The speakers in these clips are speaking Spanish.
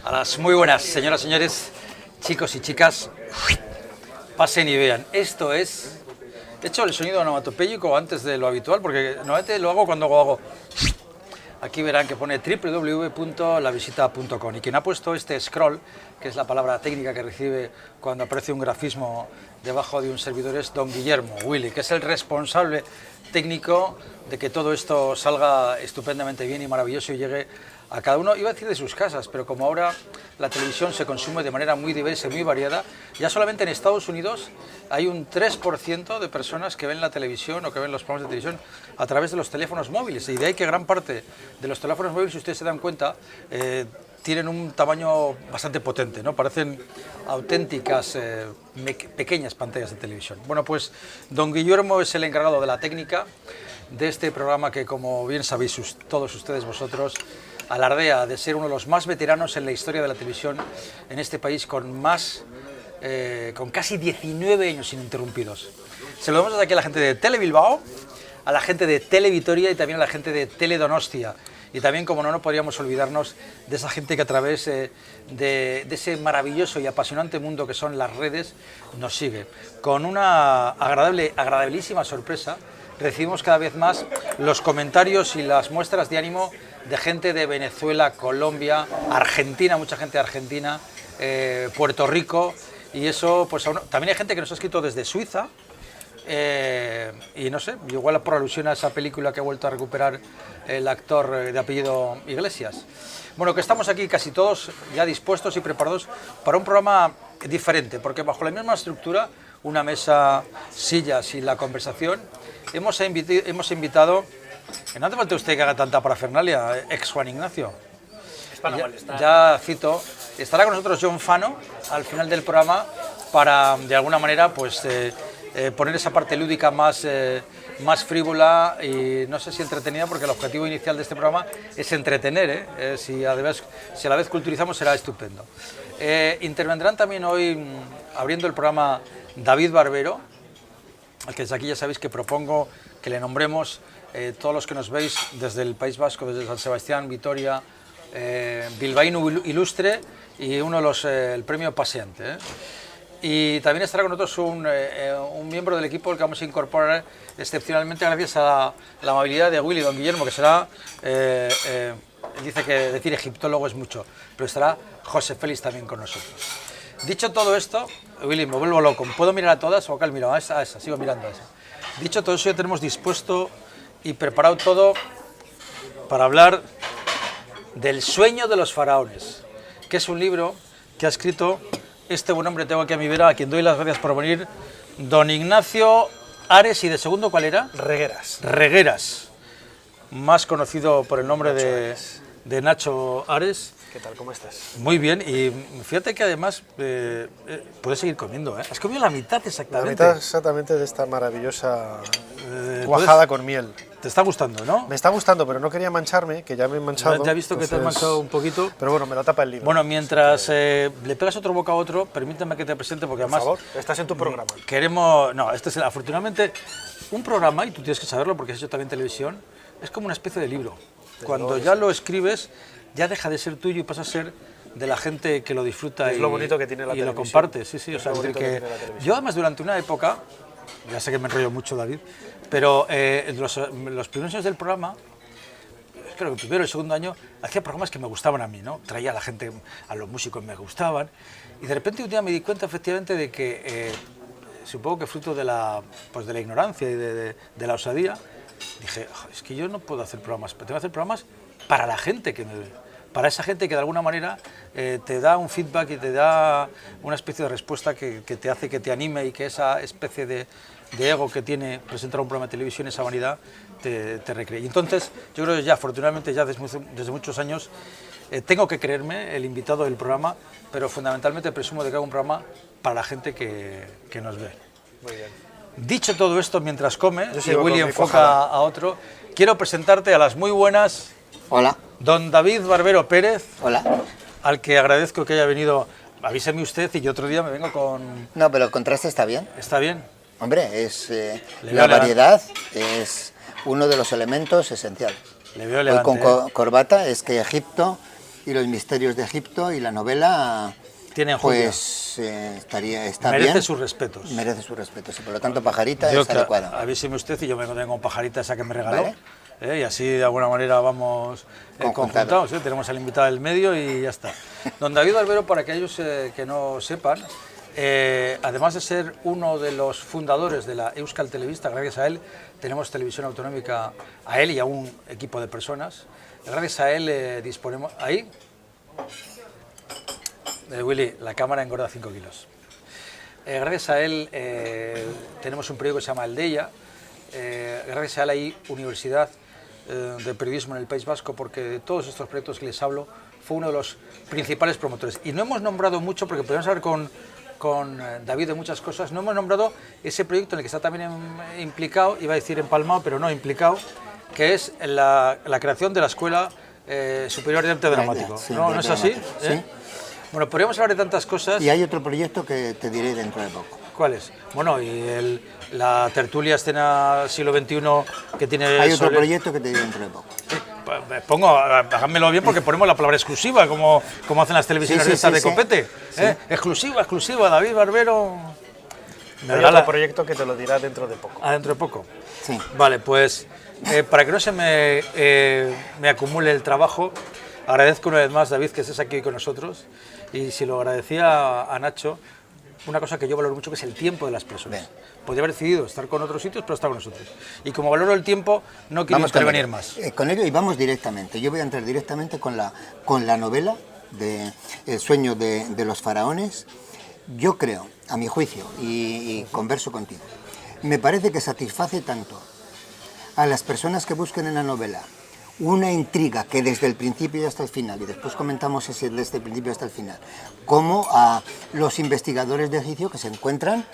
A las muy buenas, señoras, señores, chicos y chicas, pasen y vean. Esto es, he hecho el sonido onomatopéyico antes de lo habitual, porque normalmente lo hago cuando hago. Aquí verán que pone www.lavisita.com y quien ha puesto este scroll, que es la palabra técnica que recibe cuando aparece un grafismo debajo de un servidor, es don Guillermo Willy, que es el responsable técnico de que todo esto salga estupendamente bien y maravilloso y llegue a cada uno, iba a decir de sus casas, pero como ahora la televisión se consume de manera muy diversa y muy variada, ya solamente en Estados Unidos hay un 3% de personas que ven la televisión o que ven los programas de televisión a través de los teléfonos móviles, y de ahí que gran parte de los teléfonos móviles, si ustedes se dan cuenta, tienen un tamaño bastante potente, ¿no? Parecen auténticas pequeñas pantallas de televisión. Bueno, pues don Guillermo es el encargado de la técnica de este programa que, como bien sabéis todos ustedes vosotros, alardea de ser uno de los más veteranos en la historia de la televisión en este país, con casi 19 años ininterrumpidos. Se lo damos desde aquí a la gente de Tele Bilbao, a la gente de Tele Vitoria y también a la gente de Tele Donostia. Y también, como no podríamos olvidarnos de esa gente que a través de ese maravilloso y apasionante mundo que son las redes nos sigue. Con una agradabilísima sorpresa, recibimos cada vez más los comentarios y las muestras de ánimo de gente de Venezuela, Colombia, Argentina, mucha gente de Argentina, Puerto Rico, y eso, pues también hay gente que nos ha escrito desde Suiza, y no sé, igual por alusión a esa película que ha vuelto a recuperar el actor de apellido Iglesias. Bueno, que estamos aquí casi todos ya dispuestos y preparados para un programa diferente, porque bajo la misma estructura, una mesa, sillas y la conversación, hemos invitado, que no hace falta usted que haga tanta parafernalia, ex Juan Ignacio. Ya cito, estará con nosotros John Fano al final del programa para, de alguna manera, pues poner esa parte lúdica más frívola y no sé si entretenida, porque el objetivo inicial de este programa es entretener, si a la vez culturizamos será estupendo. Intervendrán también hoy, abriendo el programa, David Barbero, al que desde aquí ya sabéis que propongo que le nombremos todos los que nos veis desde el País Vasco, desde San Sebastián, Vitoria, bilbaíno ilustre y el premio Paseante. Y también estará con nosotros un miembro del equipo al que vamos a incorporar excepcionalmente gracias a la amabilidad de Willy, don Guillermo, que será, dice que decir egiptólogo es mucho, pero estará José Félix también con nosotros. Dicho todo esto, Willy, me vuelvo loco, ¿puedo mirar a todas? O miro a esa, sigo mirando a esa. Dicho todo eso, ya tenemos dispuesto y preparado todo para hablar del Sueño de los Faraones, que es un libro que ha escrito este buen hombre, tengo aquí a mi vera, a quien doy las gracias por venir, don Ignacio Ares, y de segundo, ¿cuál era? Regueras, más conocido por el nombre de Nacho Ares. ¿Qué tal? ¿Cómo estás? Muy bien, y fíjate que además puedes seguir comiendo, ¿eh? Has comido la mitad exactamente. La mitad exactamente de esta maravillosa cuajada con miel. ¿Te está gustando, no? Me está gustando, pero no quería mancharme, que ya me he manchado. Ya he visto que te has manchado un poquito. Pero bueno, me lo tapa el libro. Bueno, mientras le pegas otro boca a otro, permíteme que te presente, porque además... Por favor, estás en tu programa. Este es afortunadamente un programa, y tú tienes que saberlo porque has hecho también televisión, es como una especie de libro. Cuando ya lo escribes, ya deja de ser tuyo y pasa a ser de la gente que lo disfruta es lo bonito que tiene la televisión. Lo comparte. Sí, o sea, que yo además durante una época, ya sé que me enrollo mucho, David, pero los primeros años del programa, creo que el primero y el segundo año, hacía programas que me gustaban a mí, ¿no? Traía a la gente, a los músicos me gustaban, y de repente un día me di cuenta efectivamente de que, supongo que fruto de la ignorancia y de la osadía, dije, es que yo no puedo hacer programas, tengo que hacer programas para la gente que me ve, para esa gente que de alguna manera te da un feedback y te da una especie de respuesta que te hace que te anime, y que esa especie de ego que tiene presentar un programa de televisión, esa vanidad, te recree. Y entonces, yo creo que ya, afortunadamente, ya desde muchos años, tengo que creerme el invitado del programa, pero fundamentalmente presumo de que hago un programa para la gente que nos ve. Muy bien. Dicho todo esto, mientras come, y Willy enfoca a otro, quiero presentarte a las muy buenas. Hola. Don David Barbero Pérez. Hola. Al que agradezco que haya venido. Avíseme usted y yo otro día me vengo con... No, pero el contraste está bien. ¿Está bien? Hombre, la variedad es uno de los elementos esenciales. Le veo elegante. Hoy con corbata, es que Egipto y los misterios de Egipto, y la novela Tiene pues está merece bien. sus respetos. Merece sus respetos, y por lo tanto Pajarita Yo, es adecuada. avíseme usted y yo me tengo con Pajarita esa que me regaló. Vale. Y así de alguna manera vamos conjuntados. Tenemos al invitado del medio y ya está. Don David Barbero, para aquellos que no sepan, además de ser uno de los fundadores de la Euskal Telebista, gracias a él tenemos televisión autonómica, a él y a un equipo de personas. Gracias a él disponemos... ¿Ahí? Willy, la cámara engorda 5 kilos. Gracias a él tenemos un periódico que se llama Aldeia. Gracias a él hay universidad de periodismo en el País Vasco, porque de todos estos proyectos que les hablo fue uno de los principales promotores. Y no hemos nombrado mucho, porque podemos hablar con David de muchas cosas, no hemos nombrado ese proyecto en el que está también implicado, iba a decir empalmado, pero no, implicado, que es la creación de la Escuela Superior de Arte Dramático. Sí, ¿No, ¿no es así? Sí. Bueno, podríamos hablar de tantas cosas. Y hay otro proyecto que te diré dentro de poco. ¿Cuál es? Bueno, y la tertulia escena siglo XXI que tiene... Hay otro proyecto que te diré dentro de poco. Háganmelo bien, porque ponemos la palabra exclusiva, como hacen las televisiones de copete. Sí. Exclusiva, David Barbero. Hay otro proyecto que te lo dirá dentro de poco. Dentro de poco. Sí. Vale, pues para que no se me acumule el trabajo, agradezco una vez más, David, que estés aquí hoy con nosotros. Y si lo agradecía a Nacho, una cosa que yo valoro mucho, que es el tiempo de las personas. Bien. Podría haber decidido estar con otros sitios, pero está con nosotros. Y como valoro el tiempo, no quiero intervenir más. Con ello, y vamos directamente. Yo voy a entrar directamente con la novela de El sueño de los faraones. Yo creo, a mi juicio, y converso contigo, me parece que satisface tanto a las personas que busquen en la novela una intriga que desde el principio y hasta el final, y después comentamos ese desde el principio hasta el final, como a los investigadores de Egipto que se encuentran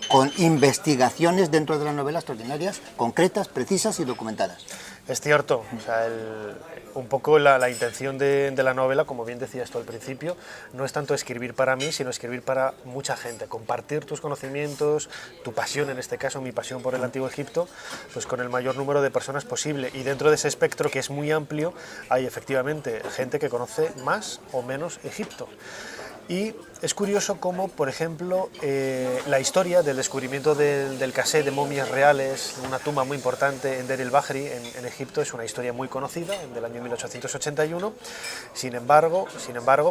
con investigaciones dentro de la novela extraordinarias, concretas, precisas y documentadas. Es cierto, o sea, un poco la intención de la novela, como bien decías tú al principio, no es tanto escribir para mí, sino escribir para mucha gente, compartir tus conocimientos, tu pasión, en este caso mi pasión por el Antiguo Egipto, pues con el mayor número de personas posible. Y dentro de ese espectro, que es muy amplio, hay efectivamente gente que conoce más o menos Egipto. Y es curioso cómo, por ejemplo, la historia del descubrimiento del cassette de momias reales, una tumba muy importante en Deir el-Bahri, en Egipto, es una historia muy conocida, del año 1881. Sin embargo,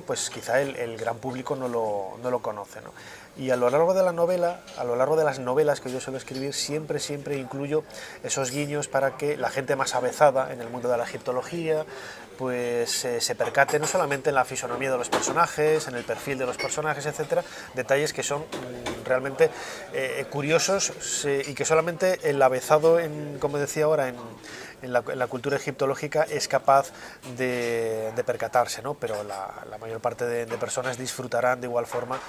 pues quizá el gran público no lo conoce, ¿no? Y a lo largo de la novela, a lo largo de las novelas que yo suelo escribir, siempre incluyo esos guiños para que la gente más avezada en el mundo de la egiptología pues se percate no solamente en la fisonomía de los personajes, en el perfil de los personajes, etcétera, detalles que son realmente curiosos y que solamente el avezado, como decía ahora, en la cultura egiptológica es capaz de percatarse, ¿no? Pero la mayor parte de personas disfrutarán de igual forma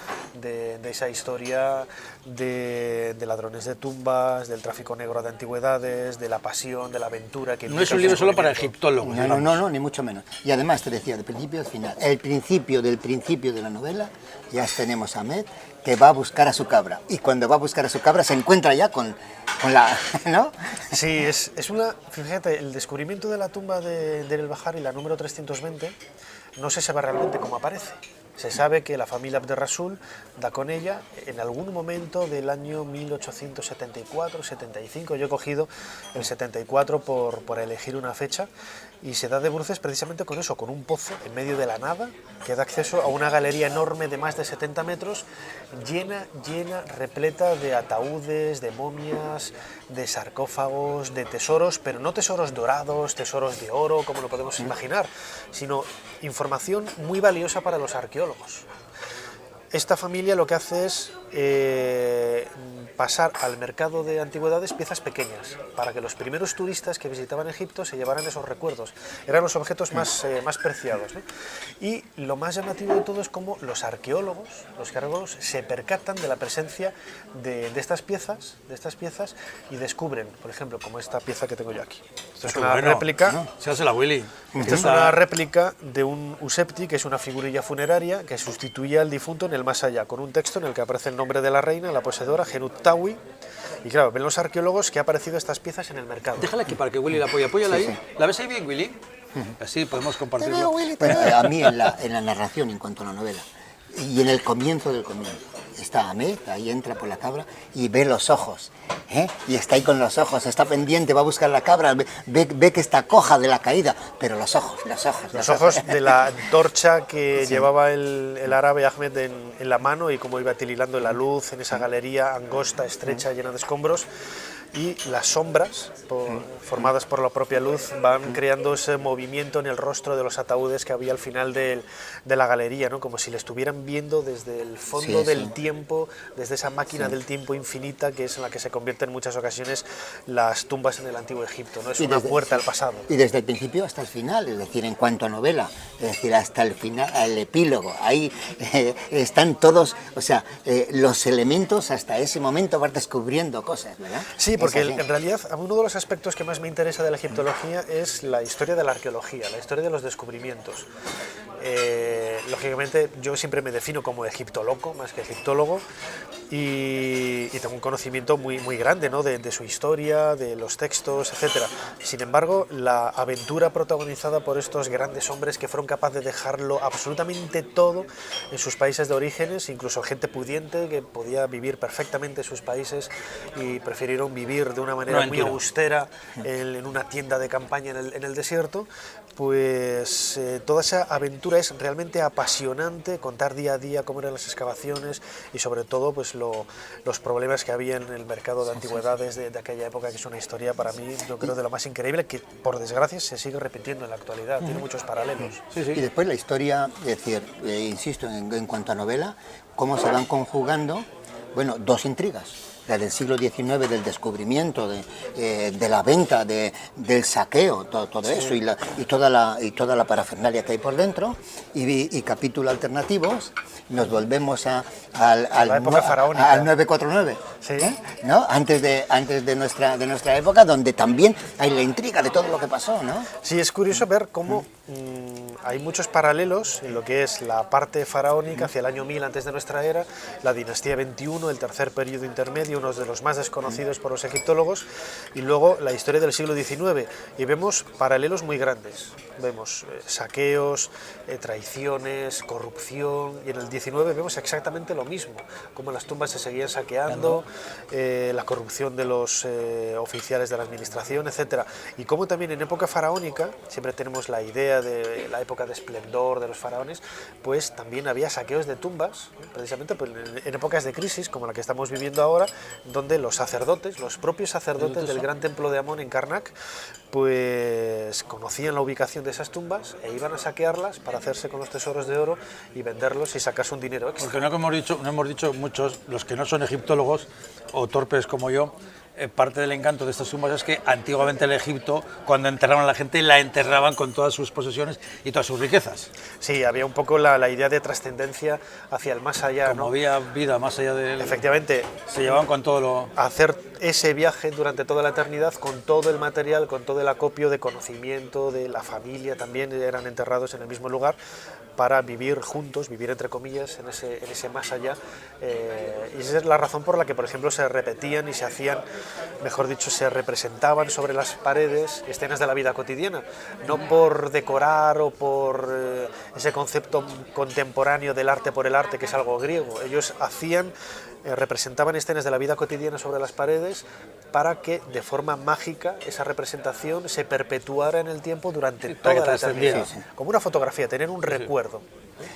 de esa historia de ladrones de tumbas, del tráfico negro de antigüedades, de la pasión, de la aventura. Que no es un libro solo para egiptólogos. No, ni mucho menos. Y además, te decía, de principio al final, el principio del principio de la novela, ya tenemos a Ahmed, que va a buscar a su cabra. Y cuando va a buscar a su cabra se encuentra ya con la... ¿no? Sí, es una... Fíjate, el descubrimiento de la tumba de Deir el-Bahri, la número 320, no se sabe realmente cómo aparece. Se sabe que la familia Abderrasul da con ella en algún momento del año 1874-75, yo he cogido el 74 por elegir una fecha, y se da de bruces precisamente con eso, con un pozo en medio de la nada, que da acceso a una galería enorme de más de 70 metros, llena, repleta de ataúdes, de momias, de sarcófagos, de tesoros, pero no tesoros dorados, tesoros de oro, como lo podemos imaginar, sino información muy valiosa para los arqueólogos. Esta familia lo que hace es pasar al mercado de antigüedades piezas pequeñas, para que los primeros turistas que visitaban Egipto se llevaran esos recuerdos. Eran los objetos más preciados, ¿no? Y lo más llamativo de todo es cómo los arqueólogos se percatan de la presencia de estas piezas y descubren, por ejemplo, como esta pieza que tengo yo aquí. Esto es una réplica. Se hace la Willy. Esta es una réplica de un usepti, que es una figurilla funeraria que sustituía al difunto en el más allá, con un texto en el que aparece el nombre de la reina, la poseedora, Genut Tawi, y claro, ven los arqueólogos que ha aparecido estas piezas en el mercado. Déjala aquí para que Willy la apoye. Apóyala Sí, ahí. sí. ¿La ves ahí bien, Willy? Así podemos compartirlo. Bueno, a mí en la narración en cuanto a la novela, y en el comienzo del comienzo, está Ahmed, ahí entra por la cabra y ve los ojos, ¿eh? Y está ahí con los ojos, está pendiente, va a buscar la cabra, ve que está coja de la caída, pero los ojos. Los ojos de la antorcha que llevaba el árabe Ahmed en la mano y cómo iba tirilando la luz en esa galería angosta, estrecha, llena de escombros. Y las sombras, formadas por la propia luz, van creando ese movimiento en el rostro de los ataúdes que había al final de la galería, ¿no? Como si le estuvieran viendo desde el fondo del tiempo, desde esa máquina del tiempo infinita que es en la que se convierten en muchas ocasiones las tumbas en el Antiguo Egipto, ¿no? Es una puerta al pasado. Y desde el principio hasta el final, es decir, en cuanto a novela, es decir, hasta el final, el epílogo, ahí están todos, o sea, los elementos hasta ese momento vas descubriendo cosas, ¿verdad? Sí, porque en realidad uno de los aspectos que más me interesa de la egiptología es la historia de la arqueología, la historia de los descubrimientos. Lógicamente yo siempre me defino como egiptoloco más que egiptólogo y tengo un conocimiento muy grande, ¿no? de su historia, de los textos, etc. Sin embargo, la aventura protagonizada por estos grandes hombres que fueron capaces de dejarlo absolutamente todo en sus países de orígenes, incluso gente pudiente que podía vivir perfectamente en sus países y prefirieron vivir de una manera muy austera en una tienda de campaña en el desierto, pues toda esa aventura es realmente apasionante, contar día a día cómo eran las excavaciones y sobre todo pues los problemas que había en el mercado de antigüedades de aquella época, que es una historia para mí, yo creo, de lo más increíble, que por desgracia se sigue repitiendo en la actualidad, tiene muchos paralelos. Y después la historia, es decir, insisto, en cuanto a novela, cómo se van conjugando, bueno, dos intrigas. La del siglo XIX, del descubrimiento, de la venta, del saqueo, todo eso, y toda la parafernalia que hay por dentro, y capítulos alternativos, nos volvemos la época faraónica. al 949, ¿no? Antes de nuestra época, donde también hay la intriga de todo lo que pasó, ¿no? Sí, es curioso ver cómo hay muchos paralelos en lo que es la parte faraónica hacia el año 1000 antes de nuestra era, la dinastía 21, el tercer periodo intermedio, uno de los más desconocidos por los egiptólogos, y luego la historia del siglo XIX, y vemos paralelos muy grandes. Vemos saqueos, traiciones, corrupción, y en el 19 vemos exactamente lo mismo, como las tumbas se seguían saqueando, la corrupción de los oficiales de la administración, etc. Y como también en época faraónica, siempre tenemos la idea de la época de esplendor de los faraones, pues también había saqueos de tumbas, precisamente pues, en épocas de crisis como la que estamos viviendo ahora, donde los sacerdotes, los propios sacerdotes del gran templo de Amón en Karnak, pues conocían la ubicación de esas tumbas e iban a saquearlas para hacerse con los tesoros de oro y venderlos y sacarse un dinero extra. Porque no hemos dicho muchos, los que no son egiptólogos o torpes como yo, parte del encanto de estas tumbas es que antiguamente en Egipto, cuando enterraban a la gente, la enterraban con todas sus posesiones y todas sus riquezas. Sí, había un poco la idea de trascendencia hacia el más allá, Como ¿no? había vida más allá de... Efectivamente. Se llevaban con todo lo... Hacer ese viaje durante toda la eternidad con todo el material, con todo el acopio de conocimiento, de la familia, también eran enterrados en el mismo lugar para vivir juntos, vivir entre comillas, en ese más allá. Y esa es la razón por la que, por ejemplo, se repetían y se hacían, mejor dicho, se representaban sobre las paredes escenas de la vida cotidiana, no por decorar o por ese concepto contemporáneo del arte por el arte, que es algo griego. Ellos representaban escenas de la vida cotidiana sobre las paredes para que de forma mágica esa representación se perpetuara en el tiempo durante toda la eternidad. Como una fotografía, tener un recuerdo.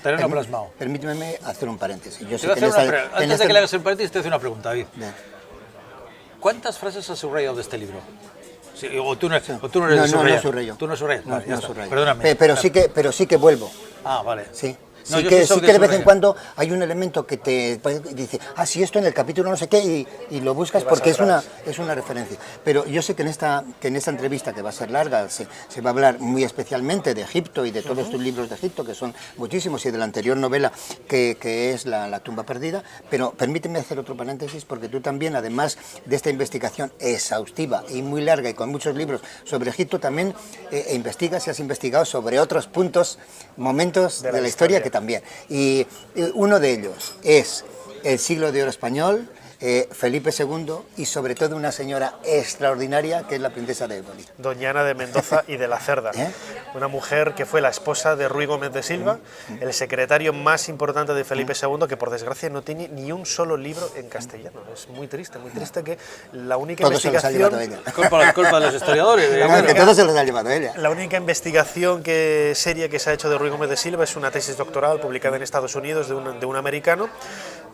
Tenerlo plasmado. Permíteme hacer un paréntesis. Yo sé Antes de que le hagas el paréntesis, te hago una pregunta, David. Bien. ¿Cuántas frases has subrayado de este libro? Sí, o tú no eres No, subrayar. no subrayo. Tú no subrayas. Vale, ya está. subrayo. Perdóname. Pero sí que vuelvo. Ah, vale. Sí. No, Sí yo que, soy sí que de vez en cuando hay un elemento que te dice, sí, esto en el capítulo no sé qué, y lo buscas porque es una referencia. Pero yo sé que en esta entrevista, que va a ser larga, se va a hablar muy especialmente de Egipto y de todos tus libros de Egipto, que son muchísimos, y de la anterior novela, que es la tumba perdida. Pero permíteme hacer otro paréntesis, porque tú también, además de esta investigación exhaustiva y muy larga y con muchos libros sobre Egipto, también investigas y has investigado sobre otros puntos, momentos de la historia que también. Y uno de ellos es el siglo de oro español, Felipe II y sobre todo una señora extraordinaria que es la princesa de Éboli. Doña Ana de Mendoza y de la Cerda, una mujer que fue la esposa de Ruy Gómez de Silva, el secretario más importante de Felipe II, que por desgracia no tiene ni un solo libro en castellano. Es muy triste que la única Todo se los ha llevado investigación... ella. Culpa de los historiadores. Que todo se los ha llevado ella. La única investigación seria que se ha hecho de Ruy Gómez de Silva es una tesis doctoral publicada en Estados Unidos de un americano,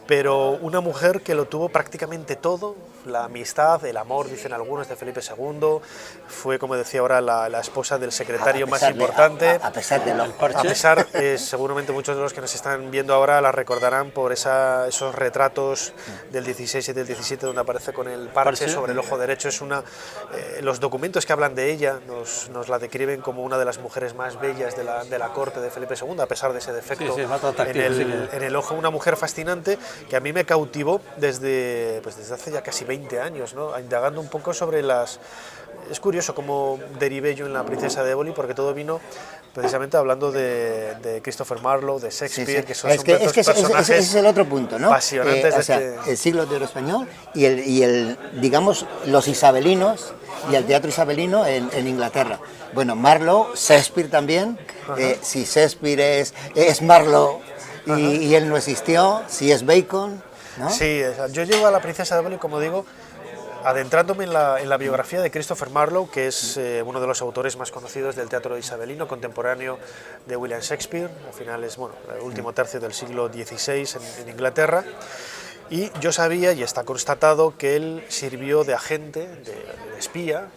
pero una mujer que lo tuvo prácticamente todo, la amistad, el amor, dicen algunos, de Felipe II, fue, como decía ahora, la esposa del secretario más importante. A pesar de seguramente muchos de los que nos están viendo ahora la recordarán por esos retratos del 16 y del 17 donde aparece con el parche sobre el ojo derecho. Los documentos que hablan de ella nos la describen como una de las mujeres más bellas de la corte de Felipe II, a pesar de ese defecto en el ojo. Una mujer fascinante que a mí me cautivó desde hace ya casi 20 años, ¿no? Indagando un poco sobre las... Es curioso cómo derivé yo en la princesa de Éboli, porque todo vino precisamente hablando de Christopher Marlowe, de Shakespeare, que son personajes ese es el otro punto, ¿no? Pasionantes. El siglo de oro español y digamos, los isabelinos y el teatro isabelino en Inglaterra. Bueno, Marlowe, Shakespeare también. Si Shakespeare es Marlowe y él no existió, si es Bacon, ¿no? Sí, yo llevo a la princesa de Éboli, como digo, adentrándome en la biografía de Christopher Marlowe, que es uno de los autores más conocidos del teatro isabelino, contemporáneo de William Shakespeare, al final es el último tercio del siglo XVI en Inglaterra, y yo sabía, y está constatado, que él sirvió de agente, de espía,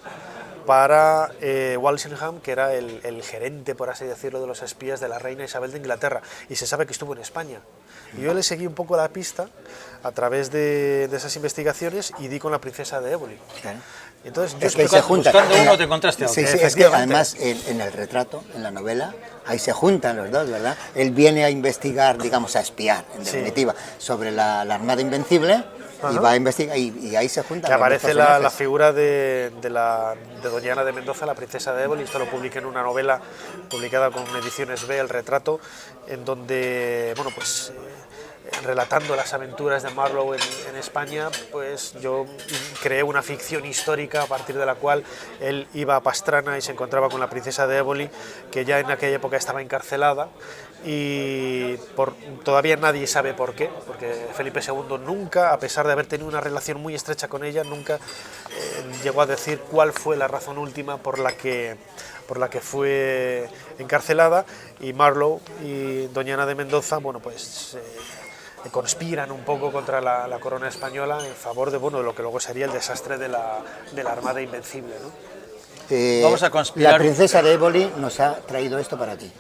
para Walsingham, que era el gerente, por así decirlo, de los espías de la reina Isabel de Inglaterra, y se sabe que estuvo en España. Y yo le seguí un poco la pista a través de esas investigaciones y di con la princesa de Éboli. Claro. Entonces, Es que se juntan. Buscando uno te encontraste a otro. Sí, es que además en el retrato, en la novela, ahí se juntan los dos, ¿verdad? Él viene a investigar, digamos, a espiar, en definitiva, sobre la Armada Invencible. Y va a investigar y ahí se juntan. Que aparece la figura de doña Ana de Mendoza, la princesa de Éboli. Esto lo publiqué en una novela publicada con Ediciones B, El retrato, en donde, relatando las aventuras de Marlowe en España, pues yo creé una ficción histórica a partir de la cual él iba a Pastrana y se encontraba con la princesa de Éboli, que ya en aquella época estaba encarcelada, y todavía nadie sabe por qué, porque Felipe II nunca, a pesar de haber tenido una relación muy estrecha con ella, nunca llegó a decir cuál fue la razón última por la que fue encarcelada, y Marlowe y doña Ana de Mendoza, conspiran un poco contra la corona española en favor de lo que luego sería el desastre de la Armada Invencible, ¿no? Vamos a conspirar. La princesa de Éboli nos ha traído esto para ti.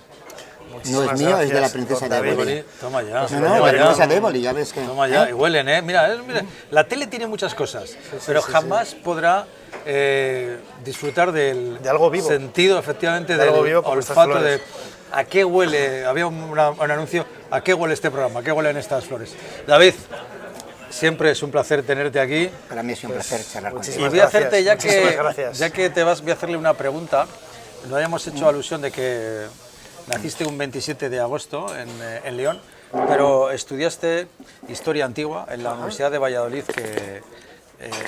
No es mío, es de la princesa de Éboli. Toma ya. No, la princesa de Éboli, ya ves que... Toma ya, y huelen, ¿eh? Mira, la tele tiene muchas cosas, pero jamás podrá disfrutar del de algo vivo. Sentido, efectivamente, de algo del vivo, olfato de... ¿A qué huele? Había un anuncio, ¿a qué huele este programa? ¿A qué huelen estas flores? David, siempre es un placer tenerte aquí. Para mí es un placer charlar contigo. Y voy a hacerte, ya gracias. que voy a hacerle una pregunta. No hayamos hecho alusión de que naciste un 27 de agosto en León, pero estudiaste Historia Antigua en la Universidad de Valladolid,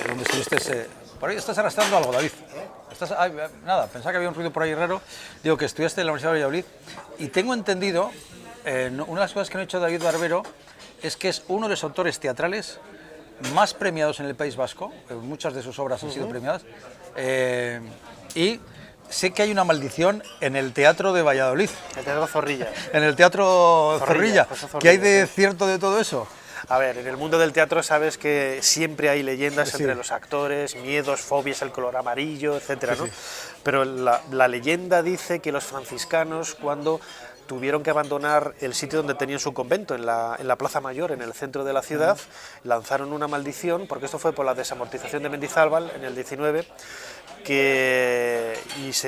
donde estuviste... por ahí estás arrastrando algo, David. Nada, pensaba que había un ruido por ahí raro. Digo que estudiaste en la Universidad de Valladolid y tengo entendido, una de las cosas que me ha dicho David Barbero es que es uno de los autores teatrales más premiados en el País Vasco. Muchas de sus obras han sido premiadas. Y sé que hay una maldición en el Teatro de Valladolid. El Teatro Zorrilla. En el Teatro Zorrilla. ¿Qué hay de cierto de todo eso? A ver, en el mundo del teatro sabes que siempre hay leyendas entre los actores, miedos, fobias, el color amarillo, etcétera, ¿no? Pero la leyenda dice que los franciscanos, cuando tuvieron que abandonar el sitio donde tenían su convento, en la Plaza Mayor, en el centro de la ciudad, lanzaron una maldición, porque esto fue por la desamortización de Mendizábal en el 19,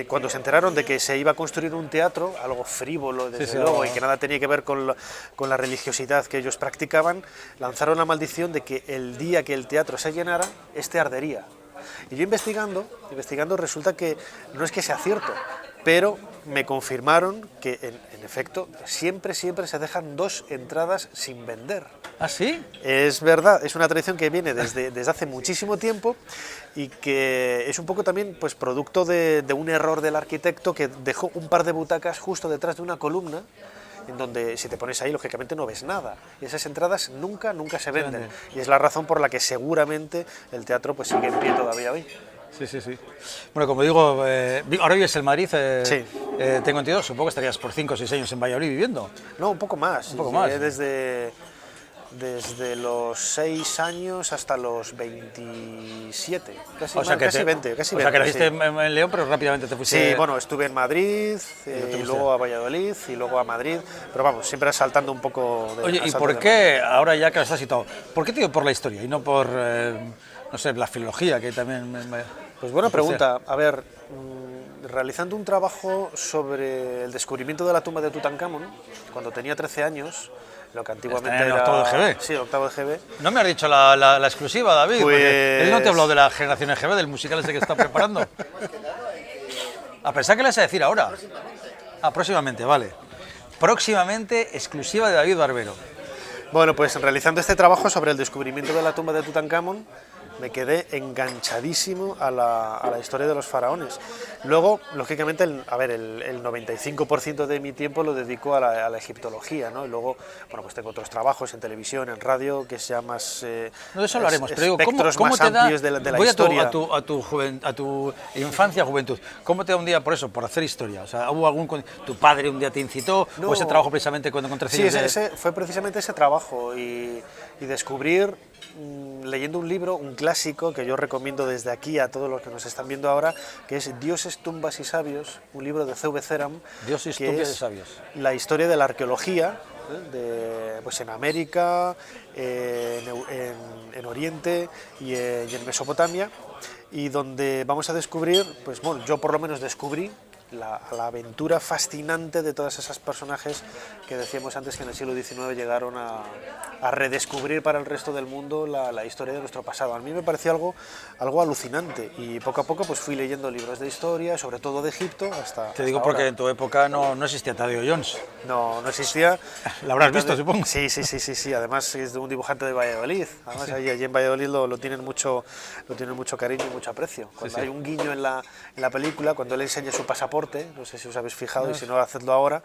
cuando se enteraron de que se iba a construir un teatro, algo frívolo desde luego, y que nada tenía que ver con la religiosidad que ellos practicaban, lanzaron la maldición de que el día que el teatro se llenara, este ardería. Y yo investigando resulta que no es que sea cierto, pero me confirmaron que en efecto, siempre se dejan 2 entradas sin vender. ¿Ah, sí? Es verdad, es una tradición que viene desde hace muchísimo tiempo y que es un poco también pues, producto de un error del arquitecto que dejó un par de butacas justo detrás de una columna, en donde si te pones ahí, lógicamente no ves nada. Y esas entradas nunca se venden. Y es la razón por la que seguramente el teatro pues, sigue en pie todavía hoy. Sí, sí, sí. Bueno, como digo, ahora vives en Madrid, Sí. tengo entendido, supongo que estarías por 5 o 6 años en Valladolid viviendo. No, un poco más. Un poco más. Desde los 6 años hasta los 27, casi, O sea que 20. O sea que naciste en León, pero rápidamente te fuiste... Sí, bueno, estuve en Madrid, y luego a Valladolid, y luego a Madrid, pero vamos, siempre saltando un poco de... Oye, ¿y por qué, ahora ya que estás citado, por qué te digo por la historia y no por, no sé, la filología, que también... Pues buena pregunta. A ver, realizando un trabajo sobre el descubrimiento de la tumba de Tutankamón, cuando tenía 13 años, lo que antiguamente Está en era... octavo de GB. Sí, octavo de GB. No me has dicho la exclusiva, David, porque Pues- él no te habló de la generación EGB, del musical ese que está preparando. A pesar que le vas a decir ahora. Ah, próximamente, vale. Próximamente, exclusiva de David Barbero. Bueno, pues realizando este trabajo sobre el descubrimiento de la tumba de Tutankamón, me quedé enganchadísimo a la historia de los faraones. Luego, lógicamente, el 95% de mi tiempo lo dedico a la egiptología, ¿no? Y luego, bueno, pues tengo otros trabajos en televisión, en radio, que sea más... No, de eso hablaremos, pero digo, espectros ¿cómo más te da, amplios de la voy historia. a tu infancia, juventud, ¿cómo te da un día por eso, por hacer historia? O sea, ¿hubo tu padre un día te incitó, No. o ese trabajo precisamente cuando con 13 Sí, años ese fue precisamente ese trabajo y descubrir, leyendo un libro, un clásico que yo recomiendo desde aquí a todos los que nos están viendo ahora, que es Dioses, tumbas y sabios, un libro de C.V. Ceram, Dioses, que tumbas es y sabios. la historia de la arqueología, pues en América, en Oriente y en Mesopotamia, y donde vamos a descubrir, pues bueno, yo por lo menos descubrí la aventura fascinante de todos esos personajes que decíamos antes que en el siglo XIX llegaron a redescubrir para el resto del mundo la historia de nuestro pasado. A mí me pareció algo alucinante y poco a poco pues fui leyendo libros de historia, sobre todo de Egipto, hasta Te digo hasta porque ahora. en tu época no existía Tadeo Jones. No existía. Lo habrás visto, supongo. Sí. Además es de un dibujante de Valladolid. Además allí en Valladolid lo tienen mucho cariño y mucho aprecio. Cuando Sí. hay un guiño en la película, cuando él enseña su pasaporte, no sé si os habéis fijado y si no, hacedlo ahora,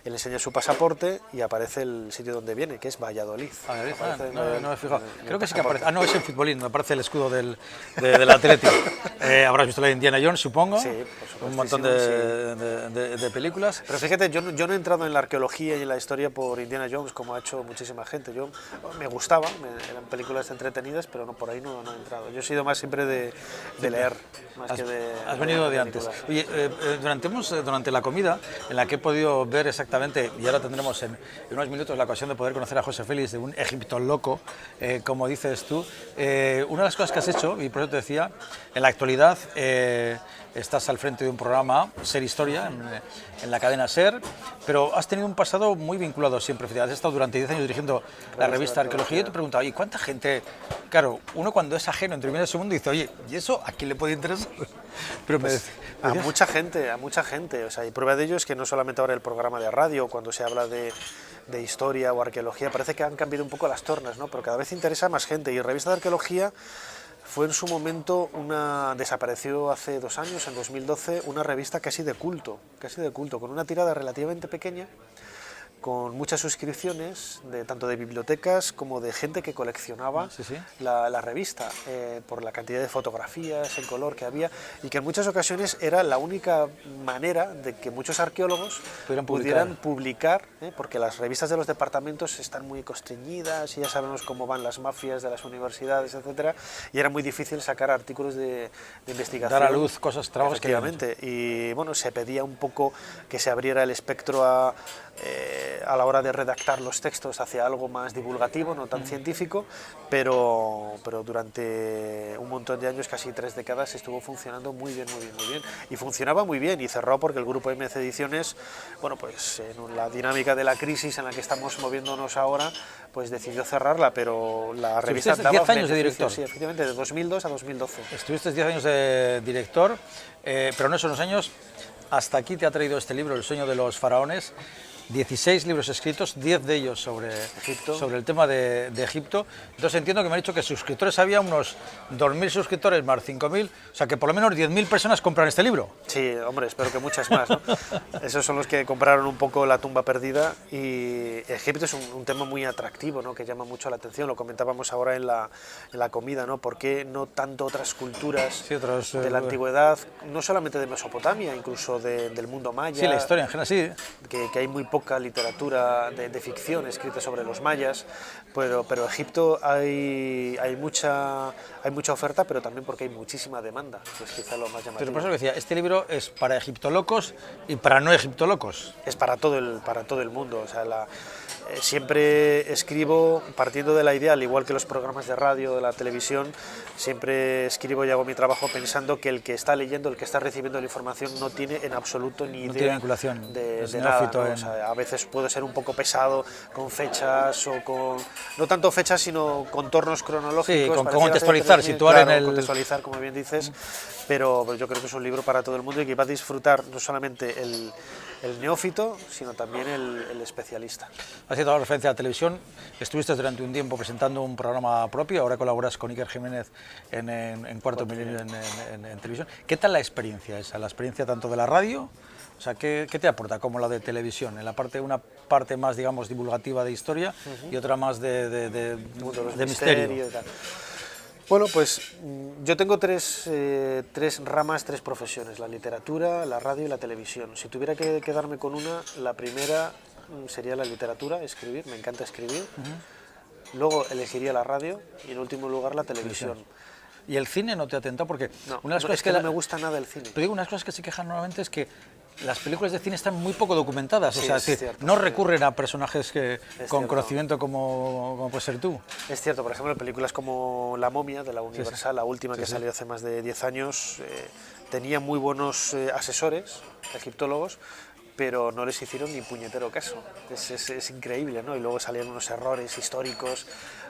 él enseña su pasaporte y aparece el sitio donde viene, que es Valladolid. Aparece No me he fijado. en el Creo que sí que pasaporte. aparece. Ah, no, es en futbolín, me aparece el escudo del Atlético. Habrás visto la de Indiana Jones, supongo. Sí, por supuestísimo, un montón de películas. Pero fíjate, yo no he entrado en la arqueología y en la historia por Indiana Jones, como ha hecho muchísima gente. Me gustaba, eran películas entretenidas, pero por ahí no he entrado. Yo he sido más siempre de leer, más que de... Has venido de antes. películas. Oye, durante la comida, en la que he podido ver exactamente, y ahora tendremos en unos minutos la ocasión de poder conocer a José Félix, de un Egipto loco, como dices tú, una de las cosas que has hecho, y por eso te decía, en la actualidad estás al frente de un programa, Ser Historia, en la cadena Ser, pero has tenido un pasado muy vinculado siempre. Has estado durante 10 años dirigiendo la revista Arqueología y te preguntaba, ¿y cuánta gente? Claro, uno cuando es ajeno entre medio de su mundo dice, oye, ¿y eso a quién le puede interesar? Pero A mucha gente, o sea, y prueba de ello es que no solamente ahora el programa de radio, cuando se habla de historia o arqueología, parece que han cambiado un poco las tornas, ¿no? Pero cada vez interesa a más gente y Revista de Arqueología fue en su momento desapareció hace 2 años, en 2012, una revista casi de culto, con una tirada relativamente pequeña, con muchas suscripciones, tanto de bibliotecas como de gente que coleccionaba la revista, por la cantidad de fotografías en color que había, y que en muchas ocasiones era la única manera de que muchos arqueólogos pudieran publicar, porque las revistas de los departamentos están muy constreñidas y ya sabemos cómo van las mafias de las universidades, etcétera, y era muy difícil sacar artículos de investigación. Dar a luz cosas, trabajos que... Efectivamente, y bueno, se pedía un poco que se abriera el espectro a la hora de redactar los textos hacia algo más divulgativo, no tan científico, pero durante un montón de años, casi 3 décadas, estuvo funcionando muy bien. Y funcionaba muy bien y cerró porque el grupo MC Ediciones, bueno, pues en la dinámica de la crisis en la que estamos moviéndonos ahora, pues decidió cerrarla, pero la revista daba 10 años de director. Sí, efectivamente, de 2002 a 2012. Estuviste 10 años de director, pero en esos años, hasta aquí te ha traído este libro, El sueño de los faraones. 16 libros escritos, 10 de ellos sobre el tema de Egipto. Entonces entiendo que me ha dicho que suscriptores había unos 2.000 suscriptores más 5.000, o sea que por lo menos 10.000 personas compran este libro. Sí, hombre, espero que muchas más, ¿no? Esos son los que compraron un poco La tumba perdida, y Egipto es un tema muy atractivo, ¿no? Que llama mucho la atención, lo comentábamos ahora en la comida, ¿no? ¿Por qué no tanto otras culturas de la antigüedad, no solamente de Mesopotamia, incluso del mundo maya? Sí, la historia en general, sí. Que hay muy poca literatura de ficción escrita sobre los mayas, pero Egipto hay mucha oferta, pero también porque hay muchísima demanda, que es quizá lo más llamativo. Pero por eso decía, este libro es para egiptolocos y para no egiptolocos. Es para todo el mundo, o sea, siempre escribo partiendo de la idea, al igual que los programas de radio, de la televisión, siempre escribo y hago mi trabajo pensando que el que está leyendo, el que está recibiendo la información no tiene en absoluto ni idea tiene vinculación de nada, ¿no? O sea, a veces puedo ser un poco pesado con fechas o con, no tanto fechas sino contornos cronológicos. Sí, con contextualizar, situar en el... contextualizar, como bien dices, pero yo creo que es un libro para todo el mundo y que va a disfrutar no solamente el neófito, sino también el especialista. Haciendo la referencia a la televisión, estuviste durante un tiempo presentando un programa propio, ahora colaboras con Iker Jiménez en Cuarto Milenio en televisión. ¿Qué tal la experiencia esa? La experiencia tanto de la radio, o sea, ¿qué te aporta como la de televisión? En la parte, una parte más, digamos, divulgativa de historia y otra más de misterio. Bueno, pues yo tengo tres ramas, tres profesiones, la literatura, la radio y la televisión. Si tuviera que quedarme con una, la primera sería la literatura, escribir, me encanta escribir. Luego elegiría la radio y en último lugar la televisión. ¿Y el cine no te atenta? Porque no, una de las cosas que no me gusta nada el cine. Pero digo, unas cosas que se quejan normalmente es que las películas de cine están muy poco documentadas, sí, o sea, es cierto, no recurren a personajes con cierto. Conocimiento como puedes ser tú. Es cierto, por ejemplo, películas como La momia, de la Universal, la última que salió hace más de 10 años, tenía muy buenos asesores, egiptólogos, pero no les hicieron ni puñetero caso. Es increíble, ¿no? Y luego salían unos errores históricos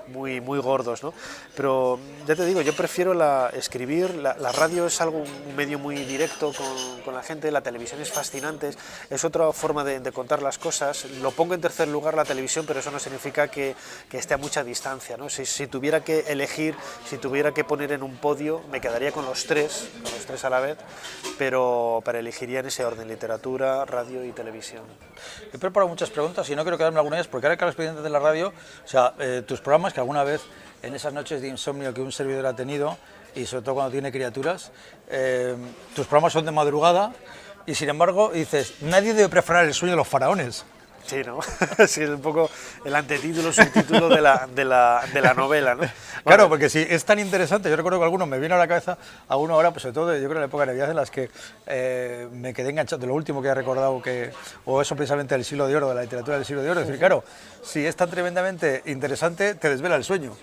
muy gordos, ¿no? Pero ya te digo, yo prefiero escribir, la radio es un medio muy directo con la gente, la televisión es fascinante, es otra forma de contar las cosas. Lo pongo en tercer lugar la televisión, pero eso no significa que esté a mucha distancia, ¿no? Si tuviera que elegir, si tuviera que poner en un podio, me quedaría con los tres a la vez, pero elegiría en ese orden, literatura, radio y televisión. He preparado muchas preguntas y no quiero quedarme alguna de ellas, porque ahora que los pendientes de la radio, o sea, tus programas que alguna vez en esas noches de insomnio que un servidor ha tenido, y sobre todo cuando tiene criaturas, tus programas son de madrugada y sin embargo dices, nadie debe preparar el sueño de los faraones. Sí, ¿no? Sí, es un poco el antetítulo, subtítulo de la novela, ¿no? Bueno, claro, porque si es tan interesante, yo recuerdo que alguno me vino a la cabeza, alguno ahora, pues sobre todo yo creo en la época de Navidad, en las que me quedé enganchado, de lo último que he recordado, o eso precisamente del siglo de oro, de la literatura del siglo de oro, es decir, claro, si es tan tremendamente interesante, te desvela el sueño.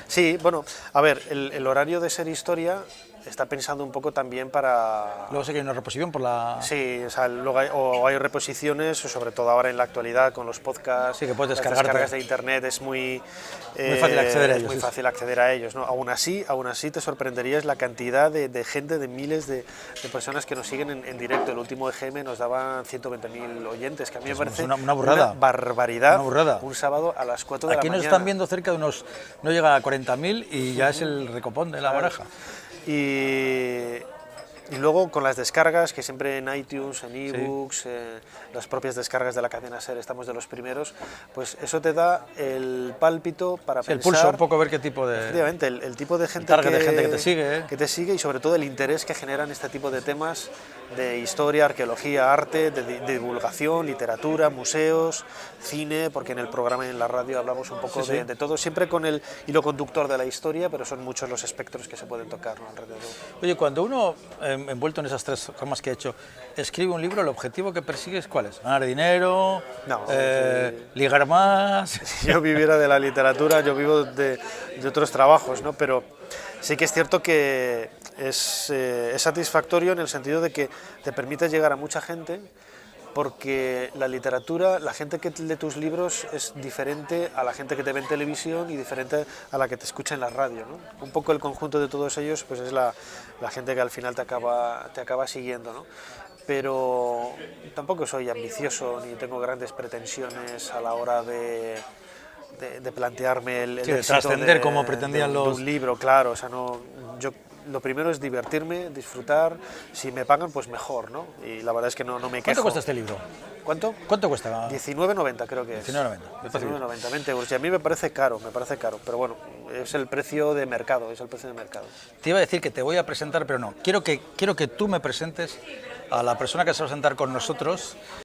Sí, bueno, a ver, el horario de Ser Historia está pensando un poco también para... Luego sé que hay una reposición por la... Sí, o sea, luego hay reposiciones, sobre todo ahora en la actualidad con los podcasts, sí, que puedes las descargas de internet, es muy fácil acceder a ellos. Muy fácil acceder a ellos, ¿no? Aún así te sorprenderías la cantidad de gente, de miles de personas que nos siguen en directo. El último EGM nos daban 120.000 oyentes, que a mí me parece una burrada. Una barbaridad. Una burrada. Un sábado a las 4 de la mañana. Aquí nos están viendo cerca de unos... no llega a 40.000 y ya es el recopón de la baraja. Y luego con las descargas, que siempre en iTunes, en ebooks, las propias descargas de la cadena SER, estamos de los primeros, pues eso te da el pálpito para pensar... El pulso, un poco ver qué tipo de... Efectivamente, el tipo de gente, de gente que te sigue. Y sobre todo el interés que generan este tipo de temas de historia, arqueología, arte, de divulgación, literatura, museos, cine, porque en el programa y en la radio hablamos un poco de todo, siempre con el hilo conductor de la historia, pero son muchos los espectros que se pueden tocar, ¿no? Alrededor. Oye, cuando uno, envuelto en esas tres ramas que he hecho, escribe un libro, ¿el objetivo que persigues cuál es? ¿Ganar dinero? No, ¿ligar más? Si yo viviera de la literatura, yo vivo de otros trabajos, ¿no? Pero sí que es cierto que es satisfactorio en el sentido de que te permite llegar a mucha gente, porque la literatura, la gente que lee tus libros es diferente a la gente que te ve en televisión y diferente a la que te escucha en la radio, ¿no? Un poco el conjunto de todos ellos pues es la gente que al final te acaba siguiendo, ¿no? pero tampoco soy ambicioso ni tengo grandes pretensiones a la hora de plantearme el Sí, de éxito trascender como pretendían de los... un libro, claro. O sea, no, yo lo primero es divertirme, disfrutar. Si me pagan, pues mejor, ¿no? Y la verdad es que no me quejo. ¿Cuánto cuesta este libro? ¿Cuánto? ¿Cuánto cuesta? 19,90 creo que es. 19,90. 19,90, 20 euros. Y a mí me parece caro, pero bueno, es el precio de mercado, Te iba a decir que te voy a presentar, pero no. Quiero que tú me presentes a la persona que se va a sentar con nosotros